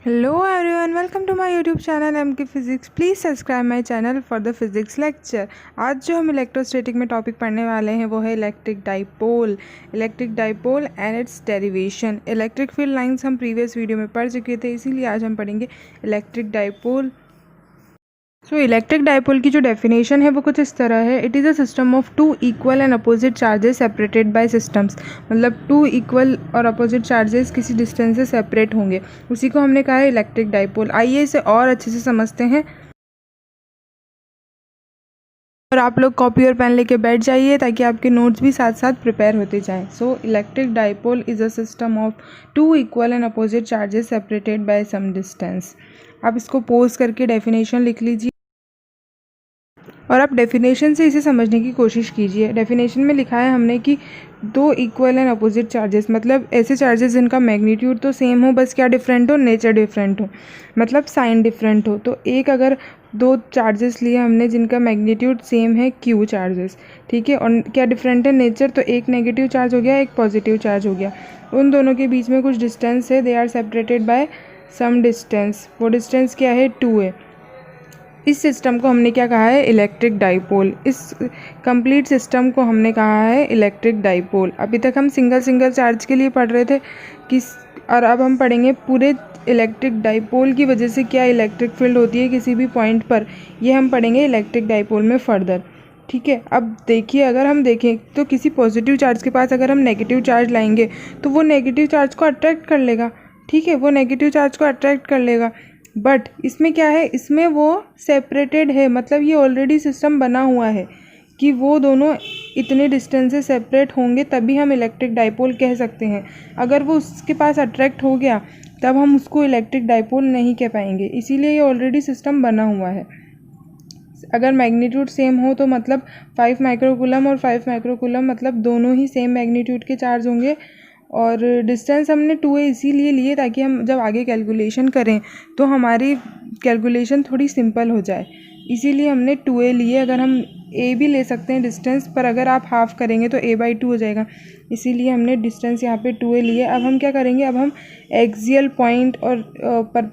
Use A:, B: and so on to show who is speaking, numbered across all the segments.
A: Hello everyone, welcome to my YouTube channel MK Physics. Please subscribe my channel for the physics lecture. आज जो हम electrostatic में topic पढ़ने वाले हैं वो है electric dipole and it's derivation. Electric field lines हम प्रीवियस वीडियो में पढ़ चुके थे, इसीलिए आज हम पढ़ेंगे इलेक्ट्रिक डाइपोल। इलेक्ट्रिक डाइपोल की जो डेफिनेशन है वो कुछ इस तरह है। It is a system of two equal and opposite charges separated by systems. मतलब टू इक्वल और अपोजिट चार्जेस किसी डिस्टेंस से सेपरेट होंगे, उसी को हमने कहा है इलेक्ट्रिक डाइपोल। आइए इसे और अच्छे से समझते हैं और आप लोग कॉपी और पेन लेके बैठ जाइए ताकि आपके नोट्स भी साथ साथ प्रिपेयर होते जाएं। Electric dipole is a system of two equal and opposite charges separated by some distance. आप इसको पोज करके डेफिनेशन लिख लीजिए और आप डेफिनेशन से इसे समझने की कोशिश कीजिए। डेफिनेशन में लिखा है हमने कि दो इक्वल एंड अपोजिट चार्जेस, मतलब ऐसे चार्जेस जिनका मैग्नीट्यूड तो सेम हो, बस क्या डिफरेंट हो, नेचर डिफरेंट हो, मतलब साइन डिफरेंट हो। तो एक अगर दो चार्जेस लिए हमने जिनका मैग्नीट्यूड सेम है, क्यू चार्जेस, ठीक है, और क्या डिफरेंट है, नेचर, तो एक नेगेटिव चार्ज हो गया, एक पॉजिटिव चार्ज हो गया। उन दोनों के बीच में कुछ डिस्टेंस है, they are separated by some distance. वो डिस्टेंस क्या है, 2 है। इस सिस्टम को हमने क्या कहा है, इलेक्ट्रिक डाइपोल। इस कंप्लीट सिस्टम को हमने कहा है इलेक्ट्रिक डाइपोल। अभी तक हम सिंगल चार्ज के लिए पढ़ रहे थे और अब हम पढ़ेंगे पूरे इलेक्ट्रिक डाइपोल की वजह से क्या इलेक्ट्रिक फील्ड होती है किसी भी पॉइंट पर। ये हम पढ़ेंगे इलेक्ट्रिक डाइपोल में फर्दर, ठीक है। अब देखिए, अगर हम देखें तो किसी पॉजिटिव चार्ज के पास अगर हम नेगेटिव चार्ज लाएंगे तो वो नेगेटिव चार्ज को अट्रैक्ट कर लेगा, ठीक है, वो नेगेटिव चार्ज को अट्रैक्ट कर लेगा। बट इसमें क्या है, इसमें वो सेपरेटेड है, मतलब ये ऑलरेडी सिस्टम बना हुआ है कि वो दोनों इतने डिस्टेंस से सेपरेट होंगे, तभी हम इलेक्ट्रिक डाइपोल कह सकते हैं। अगर वो उसके पास अट्रैक्ट हो गया तब हम उसको इलेक्ट्रिक डाइपोल नहीं कह पाएंगे, इसीलिए ये ऑलरेडी सिस्टम बना हुआ है। अगर मैग्नीट्यूड सेम हो तो मतलब 5 माइक्रोकूलम और 5 माइक्रोकूलम, मतलब दोनों ही सेम मैग्नीट्यूड के चार्ज होंगे। और डिस्टेंस हमने 2 इसीलिए लिए ताकि हम जब आगे कैलकुलेशन करें तो हमारी कैलकुलेशन थोड़ी सिंपल हो जाए, इसीलिए हमने 2 लिए। अगर हम ए भी ले सकते हैं डिस्टेंस, पर अगर आप हाफ़ करेंगे तो a/2 हो जाएगा, इसीलिए हमने डिस्टेंस यहाँ पे 2 लिए। अब हम क्या करेंगे, अब हम एक्सियल पॉइंट और पर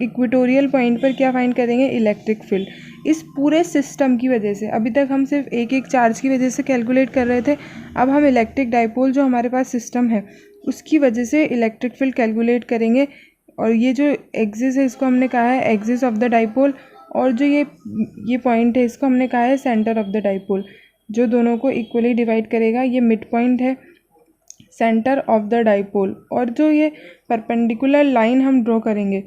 A: इक्वेटोरियल पॉइंट पर क्या फाइंड करेंगे, इलेक्ट्रिक फील्ड। इस पूरे सिस्टम की वजह से, अभी तक हम सिर्फ एक चार्ज की वजह से कैलकुलेट कर रहे थे, अब हम इलेक्ट्रिक डाइपोल जो हमारे पास सिस्टम है उसकी वजह से इलेक्ट्रिक फील्ड कैलकुलेट करेंगे। और ये जो एक्सिस है इसको हमने कहा है एक्सिस ऑफ द डाइपोल, और जो ये पॉइंट है इसको हमने कहा है सेंटर ऑफ द डाइपोल, जो दोनों को इक्वली डिवाइड करेगा। ये मिड पॉइंट है, सेंटर ऑफ द डाइपोल। और जो ये परपेंडिकुलर लाइन हम ड्रॉ करेंगे,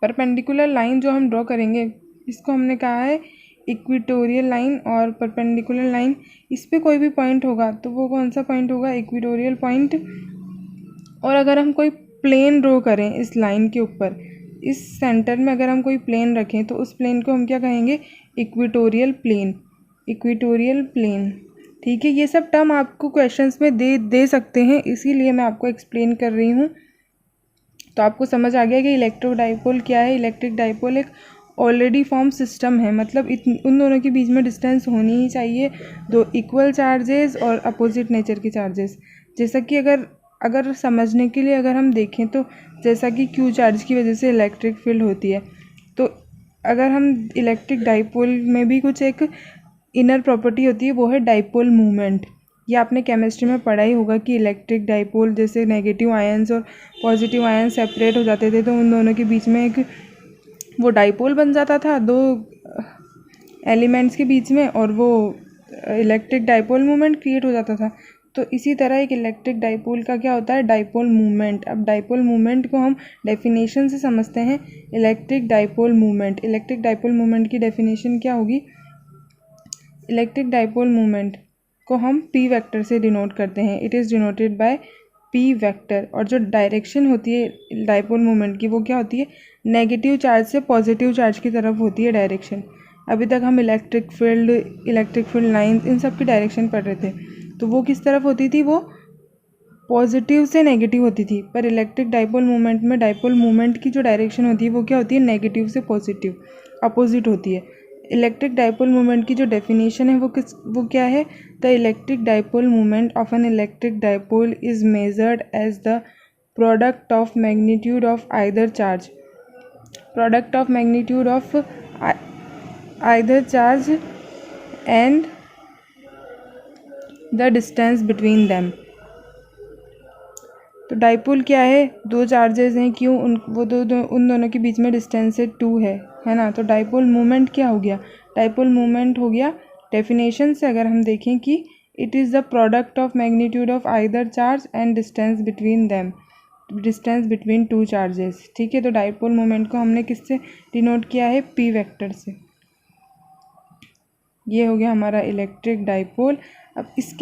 A: परपेंडिकुलर लाइन जो हम ड्रॉ करेंगे इसको हमने कहा है इक्वेटोरियल लाइन। और परपेंडिकुलर लाइन, इस पे कोई भी पॉइंट होगा तो वो कौन सा पॉइंट होगा, इक्वेटोरियल पॉइंट। और अगर हम कोई प्लेन ड्रॉ करें इस लाइन के ऊपर, इस सेंटर में अगर हम कोई प्लेन रखें तो उस प्लेन को हम क्या कहेंगे, इक्वेटोरियल प्लेन, इक्वेटोरियल प्लेन, ठीक है। ये सब टर्म आपको क्वेश्चंस में दे सकते हैं, इसीलिए मैं आपको एक्सप्लेन कर रही हूँ। तो आपको समझ आ गया कि इलेक्ट्रो डाइपोल क्या है। इलेक्ट्रिक डाइपोल एक ऑलरेडी फॉर्म सिस्टम है, मतलब उन दोनों के बीच में डिस्टेंस होनी ही चाहिए, दो इक्वल चार्जेस और अपोजिट नेचर के चार्जेस। जैसा कि अगर समझने के लिए अगर हम देखें तो जैसा कि क्यू चार्ज की वजह से इलेक्ट्रिक फील्ड होती है, तो अगर हम इलेक्ट्रिक डाइपोल में भी कुछ एक इनर प्रॉपर्टी होती है, वो है डाइपोल मूवमेंट। ये आपने केमिस्ट्री में पढ़ा ही होगा कि इलेक्ट्रिक डाइपोल जैसे नेगेटिव आयंस और पॉजिटिव आयंस सेपरेट हो जाते थे तो उन दोनों के बीच में एक वो डाइपोल बन जाता था, दो एलिमेंट्स के बीच में, और वो इलेक्ट्रिक डाइपोल मूवमेंट क्रिएट हो जाता था। तो इसी तरह एक इलेक्ट्रिक डाइपोल का क्या होता है, डाइपोल मूवमेंट। अब डाइपोल मूवमेंट को हम डेफिनेशन से समझते हैं, electric dipole movement. Electric dipole movement की डेफिनेशन क्या होगी, इलेक्ट्रिक डाइपोल मूवमेंट को हम पी वेक्टर से डिनोट करते हैं, it is denoted by P vector. और जो डायरेक्शन होती है डाइपोल मूवमेंट की वो क्या होती है, नेगेटिव चार्ज से पॉजिटिव चार्ज की तरफ होती है डायरेक्शन। अभी तक हम इलेक्ट्रिक फील्ड लाइन इन सब की डायरेक्शन पढ़ रहे थे, तो वो किस तरफ होती थी, वो पॉजिटिव से नेगेटिव होती थी। पर इलेक्ट्रिक डाइपोल मूवमेंट में डाइपोल मूवमेंट की जो डायरेक्शन होती है वो क्या होती है, नेगेटिव से पॉजिटिव, अपोजिट होती है। इलेक्ट्रिक डाइपोल मूवमेंट की जो डेफिनेशन है वो क्या है, the electric dipole movement of an electric dipole is measured as the product of magnitude of either charge and the distance between them। तो डाइपोल क्या है, दो चार्जेस हैं, क्यों उन दोनों के बीच में डिस्टेंस है 2 है ना। तो डाइपोल मोमेंट क्या हो गया, डाइपोल मोमेंट हो गया डेफिनेशन से अगर हम देखें कि it is the product of magnitude of either charge and distance between them, distance between two charges. ठीक है, तो डाइपोल मोमेंट को हमने किससे डिनोट किया है, पी वेक्टर से। ये हो गया हमारा इलेक्ट्रिक डाइपोल। अब इस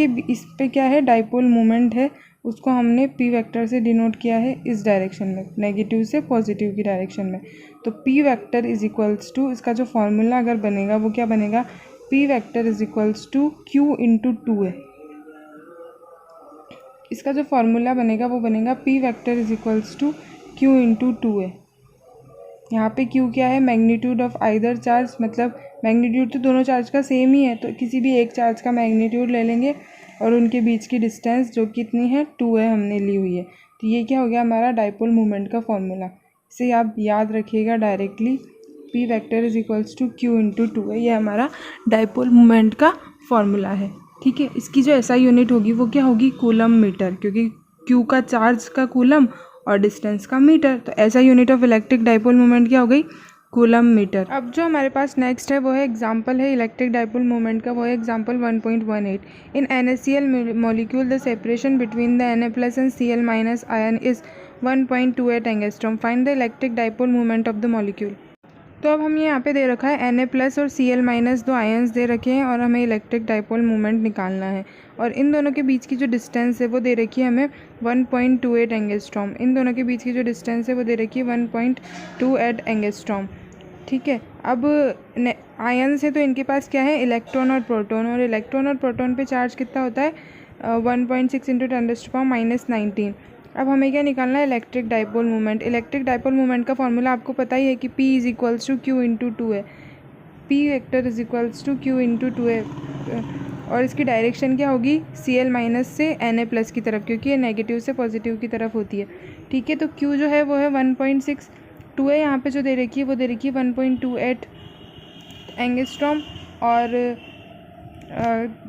A: पे क्या है, डाइपोल मोमेंट है, उसको हमने पी वेक्टर से डिनोट किया है इस डायरेक्शन में, नेगेटिव से पॉजिटिव की डायरेक्शन में। तो P vector is equals to, इसका जो फॉर्मूला अगर बनेगा वो क्या बनेगा, P vector is equals to Q into 2 है। इसका जो फॉर्मूला बनेगा वो बनेगा P vector is equals to Q into 2 है। यहाँ पे क्यू क्या है, मैग्नीट्यूड ऑफ आइदर चार्ज, मतलब मैग्नीट्यूड तो दोनों चार्ज का सेम ही है, तो किसी भी एक चार्ज का मैग्नीट्यूड ले लेंगे और उनके बीच की डिस्टेंस जो कितनी है 2 है, हमने ली हुई है। तो ये क्या हो गया हमारा डाइपोल मोमेंट का फॉर्मूला। इसे आप याद रखिएगा directly, P vector is equals to Q into 2 है, ये हमारा डाइपोल मोमेंट का फॉर्मूला है। ठीक है, इसकी जो ऐसा यूनिट होगी वो क्या होगी, कूलम मीटर, क्योंकि क्यू का चार्ज का कूलम और डिस्टेंस का मीटर, तो ऐसा unit of electric dipole moment क्या हो गई, कूलम मीटर। अब जो हमारे पास नेक्स्ट है वो है एग्जांपल है इलेक्ट्रिक डाइपोल मोमेंट का, वो है example 1.18। In NaCl molecule the separation between the Na+ and Cl- ion is 1.28 angstrom. Find the electric dipole moment of the molecule. तो अब हम यहाँ पे दे रखा है Na+ और Cl- दो आयन्स दे रखे हैं और हमें इलेक्ट्रिक डाइपोल मोमेंट निकालना है, और इन दोनों के बीच की जो डिस्टेंस है वो दे रखी है हमें 1.28 एंगस्ट्रॉम। इन दोनों के बीच की जो डिस्टेंस है वो दे रखी है 1.28 एंगस्ट्रॉम। ठीक है, अब आयन से तो इनके पास क्या है, इलेक्ट्रॉन और प्रोटॉन, और इलेक्ट्रॉन और प्रोटॉन पे चार्ज कितना होता है 1.6 इंटू 10⁻⁻19। अब हमें क्या निकालना है, electric dipole moment. Electric dipole moment का फॉर्मूला आपको पता ही है कि P is equals to Q into 2 है, P vector is equals to Q into 2 है, और इसकी डायरेक्शन क्या होगी, Cl- से Na+ की तरफ, क्योंकि ये नेगेटिव से पॉजिटिव की तरफ होती है। ठीक है, तो Q जो है वो है 1.62 है, यहाँ पे जो दे रखी है वो दे रखी है 1.28 एंगस्ट्रॉम, और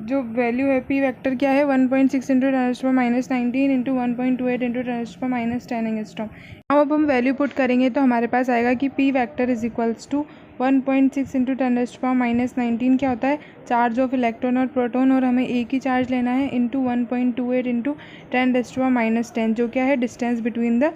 A: जो वैल्यू है पी वेक्टर क्या है 1.6 इंटू 10⁻⁻19 इंटू 1.28 इंटू 10⁻10 एंगस्ट्रॉम। अब हम वैल्यू पुट करेंगे तो हमारे पास आएगा कि P vector is equals to 1.6 into 10⁻19 क्या होता है, चार्ज ऑफ इलेक्ट्रॉन और प्रोटॉन, और हमें एक ही चार्ज लेना है, इंटू 1.28 इंटू 10⁻10 जो क्या है distance between the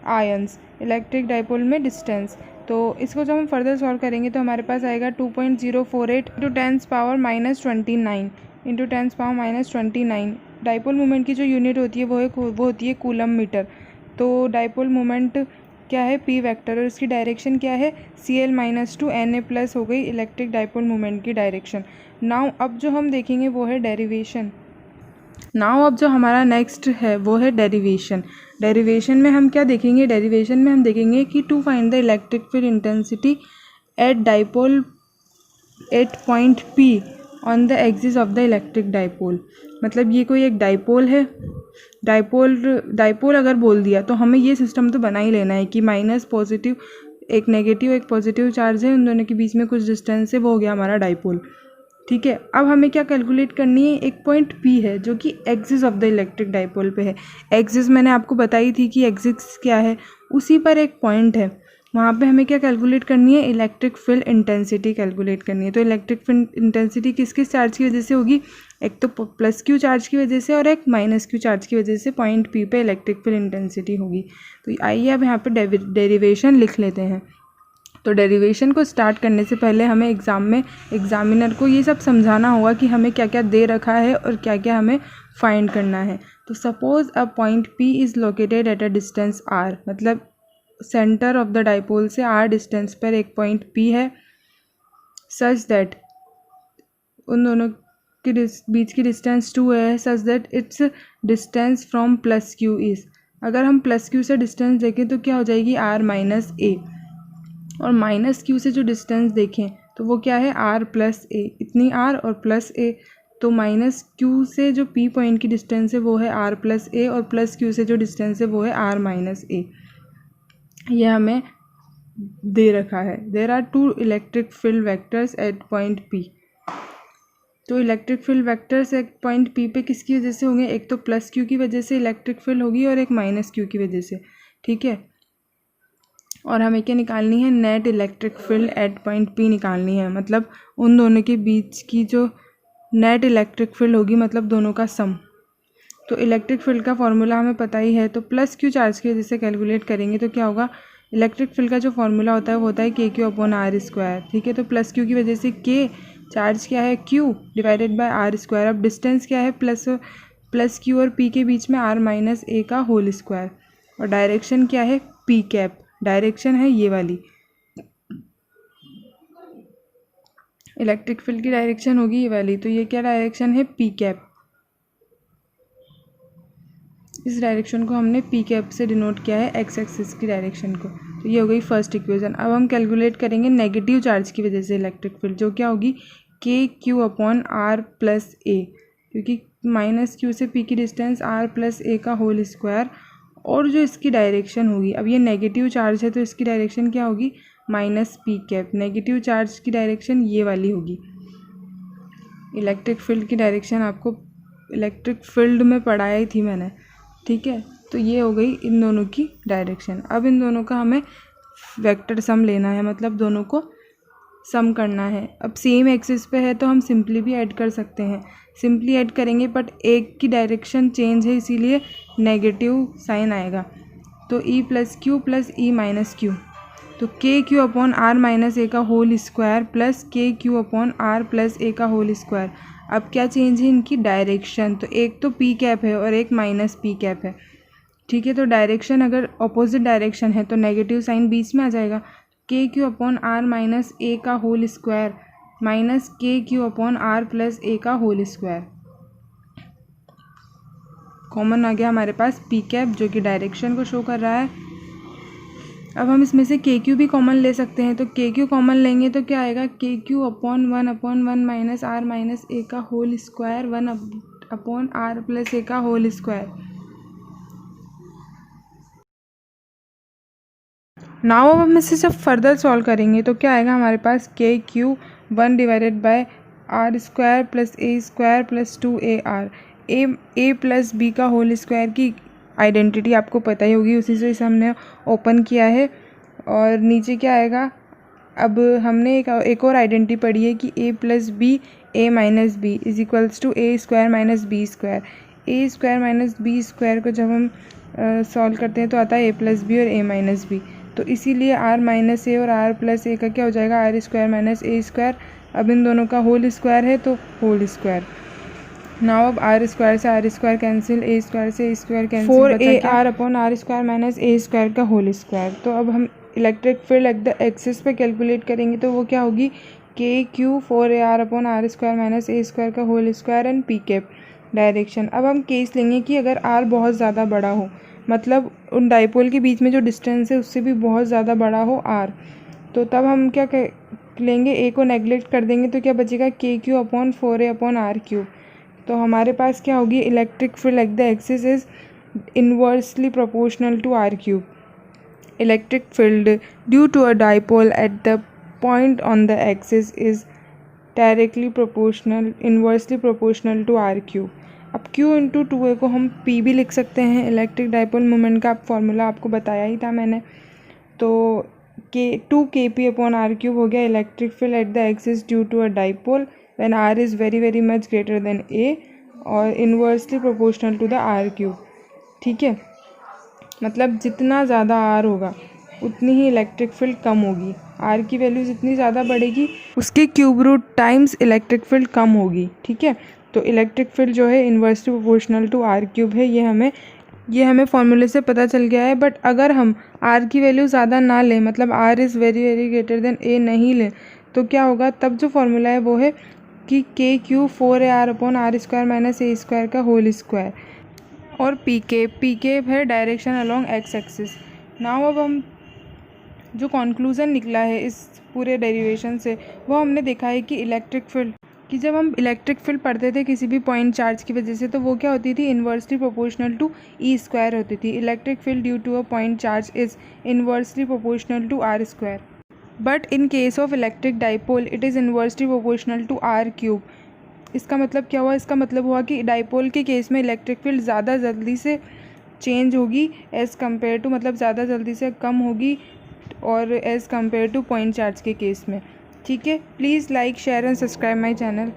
A: ions, electric dipole में डिस्टेंस। तो इसको जब हम फर्दर सॉल्व करेंगे तो हमारे पास आएगा 2.048 इंटू 10⁻⁻29 इंटू 10⁻⁻29। डाइपोल मोमेंट की जो यूनिट होती है वो होती है कूलम मीटर। तो डाइपोल मोमेंट क्या है, पी वेक्टर, और इसकी डायरेक्शन क्या है, Cl- टू Na+ हो गई इलेक्ट्रिक डाइपोल मोमेंट की डायरेक्शन। नाउ अब जो हम देखेंगे वो है डेरिवेशन। अब जो हमारा नेक्स्ट है वो है डेरिवेशन। डेरिवेशन में हम क्या देखेंगे, डेरिवेशन में हम देखेंगे कि to find the electric field intensity at dipole at point P on the axis of the electric dipole. मतलब ये कोई एक डाइपोल है, डाइपोल अगर बोल दिया तो हमें ये सिस्टम तो बना ही लेना है कि माइनस पॉजिटिव, एक नेगेटिव एक पॉजिटिव चार्ज है, उन दोनों के बीच में कुछ डिस्टेंस है, वो हो गया हमारा डाइपोल। ठीक है, अब हमें क्या कैलकुलेट करनी है, एक पॉइंट P है जो कि axis of the electric dipole पे है। एक्सिस मैंने आपको बताई थी कि एक्सिस क्या है, उसी पर एक पॉइंट है, वहाँ पे हमें क्या कैलकुलेट करनी है, इलेक्ट्रिक फील्ड इंटेंसिटी कैलकुलेट करनी है। तो इलेक्ट्रिक फील्ड इंटेंसिटी किस किस चार्ज की वजह से होगी, एक तो प्लस Q चार्ज की वजह से और एक माइनस Q चार्ज की वजह से पॉइंट P पे इलेक्ट्रिक फील्ड इंटेंसिटी होगी। तो आइए अब यहाँ पे डेरिवेशन लिख लेते हैं। तो डेरिवेशन को स्टार्ट करने से पहले हमें एग्ज़ाम में एग्जामिनर को ये सब समझाना होगा कि हमें क्या क्या दे रखा है और क्या क्या हमें फाइंड करना है। तो suppose a point P is located at a distance R, मतलब सेंटर ऑफ द डाइपोल से R डिस्टेंस पर एक पॉइंट P है, सच दैट उन दोनों के बीच की डिस्टेंस 2 है, such that it's distance from plus Q is, अगर हम प्लस Q से डिस्टेंस देखें तो क्या हो जाएगी R माइनस A, और माइनस Q से जो डिस्टेंस देखें तो वो क्या है R प्लस A, इतनी R और प्लस A, तो माइनस क्यू से जो पी पॉइंट की डिस्टेंस है वो है आर प्लस ए, और प्लस क्यू से जो डिस्टेंस है वो है आर माइनस ए। यह हमें दे रखा है। There are 2 electric field vectors at point P. तो इलेक्ट्रिक फील्ड वेक्टर्स एक पॉइंट पी पे किसकी वजह से होंगे? एक तो प्लस क्यू की वजह से इलेक्ट्रिक फील्ड होगी और एक माइनस क्यू की वजह से, ठीक है। और हमें क्या निकालनी है? Net electric field eight point P निकालनी है, मतलब उन दोनों के बीच की जो नेट इलेक्ट्रिक फील्ड होगी, मतलब दोनों का सम। तो इलेक्ट्रिक फील्ड का फॉर्मूला हमें पता ही है, तो प्लस क्यू चार्ज की वजह से कैलकुलेट करेंगे तो क्या होगा? इलेक्ट्रिक फील्ड का जो फॉर्मूला होता है वो होता है के क्यू अपॉन आर स्क्वायर, ठीक है। तो प्लस क्यू की वजह से के, चार्ज क्या है? Q divided by R square. अब डिस्टेंस क्या है? प्लस क्यू और पी के बीच में आर माइनस ए का होल स्क्वायर। और डायरेक्शन क्या है? पी कैप, डायरेक्शन है ये वाली। इलेक्ट्रिक फील्ड की डायरेक्शन होगी ये वाली, तो ये क्या डायरेक्शन है? P cap. इस डायरेक्शन को हमने पी कैप से डिनोट किया है, एक्स एक्सिस की डायरेक्शन को। तो ये हो गई फर्स्ट इक्वेशन। अब हम कैलकुलेट करेंगे नेगेटिव चार्ज की वजह से इलेक्ट्रिक फील्ड, जो क्या होगी? K Q upon r plus ए, क्योंकि माइनस क्यू से पी की डिस्टेंस आर प्लस ए का होल स्क्वायर, और जो इसकी डायरेक्शन होगी, अब ये नेगेटिव चार्ज है तो इसकी डायरेक्शन क्या होगी? Minus P cap. Negative charge की डायरेक्शन ये वाली होगी। इलेक्ट्रिक फील्ड की डायरेक्शन आपको इलेक्ट्रिक फील्ड में पढ़ाई थी मैंने, ठीक है। तो ये हो गई इन दोनों की डायरेक्शन। अब इन दोनों का हमें वेक्टर सम लेना है, मतलब दोनों को सम करना है। अब सेम एक्सिस पे है तो हम सिंपली भी ऐड कर सकते हैं, सिंपली ऐड करेंगे, बट एक की डायरेक्शन चेंज है इसीलिए नेगेटिव साइन आएगा। तो E plus Q plus E minus Q, तो के Q upon are minus a का होल स्क्वायर प्लस के Q upon r plus a का होल स्क्वायर। अब क्या चेंज है? इनकी डायरेक्शन। तो एक तो पी कैप है और एक माइनस पी कैप है, ठीक है। तो डायरेक्शन अगर अपोजिट डायरेक्शन है तो नेगेटिव साइन बीच में आ जाएगा। के Q upon are minus a का होल स्क्वायर माइनस के Q upon r plus a का होल स्क्वायर। कॉमन आ गया हमारे पास पी कैप, जो कि डायरेक्शन को शो कर रहा है। अब हम इसमें से के क्यू भी कॉमन ले सकते हैं, तो के क्यू कॉमन लेंगे तो क्या आएगा? K Q upon one minus r minus a का whole square, one upon r plus a का होल स्क्वायर। नाउ अब हम इसे जब फर्दर सॉल्व करेंगे तो क्या आएगा हमारे पास? K Q 1 divided by R square plus A square plus 2ar। A plus B का होल स्क्वायर की आइडेंटिटी आपको पता ही होगी, उसी से इसे हमने ओपन किया है। और नीचे क्या आएगा? अब हमने एक और आइडेंटिटी पढ़ी है कि a plus b a minus b is equals to a square minus b square. A square minus b square को जब हम सॉल्व करते हैं तो आता है ए प्लस बी और ए माइनस बी। तो इसीलिए आर माइनस ए और आर प्लस ए का क्या हो जाएगा? आर स्क्वायर माइनस ए स्क्वायर। अब इन दोनों का होल स्क्वायर है तो होल स्क्वायर। नाउ अब आर स्क्वायर से r square cancel, a square से a square cancel, 4ar upon are square minus A square का होल स्क्वायर। तो अब हम electric field at the axis पे कैलकुलेट करेंगे तो वो क्या होगी? K Q 4ar upon are square minus A square का whole square and P cap direction. अब हम केस लेंगे कि अगर आर बहुत ज़्यादा बड़ा हो, मतलब उन डाइपोल के बीच में जो डिस्टेंस है उससे भी बहुत ज़्यादा बड़ा हो आर, तो तब हम क्या लेंगे? ए को नेगलेक्ट कर देंगे तो क्या बचेगा? K Q upon 4a upon R cube. तो हमारे पास क्या होगी? Electric field at the axis is inversely proportional to are cube. Electric field due to a dipole at the point on the axis is directly proportional inversely proportional to are cube. अब Q into 2a को हम P भी लिख सकते हैं। Electric dipole moment का formula आपको बताया ही था मैंने। तो टू के पी अपॉन आर क्यूब हो गया electric field at the axis due to a dipole when r is very very much greater than a और inversely proportional to the R cube, ठीक है। मतलब जितना ज़्यादा r होगा उतनी ही इलेक्ट्रिक फील्ड कम होगी। r की वैल्यू जितनी ज़्यादा बढ़ेगी उसके cube root times electric field कम होगी, ठीक है। तो इलेक्ट्रिक फील्ड जो है inversely proportional to are cube है, ये हमें फॉर्मूले से पता चल गया है। बट अगर हम r की वैल्यू ज़्यादा ना लें, मतलब r is very very greater than a नहीं लें, तो क्या होगा? तब जो फॉर्मूला है वो है कि K Q 4ar upon are square minus A square का होल स्क्वायर, और पी के है direction along X axis. Now अब हम जो कंक्लूज़न निकला है इस पूरे डेरिवेशन से वो हमने देखा है कि इलेक्ट्रिक फील्ड कि जब हम इलेक्ट्रिक फील्ड पढ़ते थे किसी भी पॉइंट चार्ज की वजह से, तो वो क्या होती थी, inversely proportional to E square होती थी। Electric field due to a point charge is inversely proportional to R square, but in case of electric dipole it is inversely proportional to are cube. इसका मतलब क्या हुआ, इसका मतलब हुआ कि डाइपोल के केस में इलेक्ट्रिक फील्ड ज़्यादा जल्दी से चेंज होगी एज़ कम्पेयर टू, मतलब ज़्यादा जल्दी से कम होगी और as compare two point charge के केस में। ठीक है, please like share and subscribe my channel.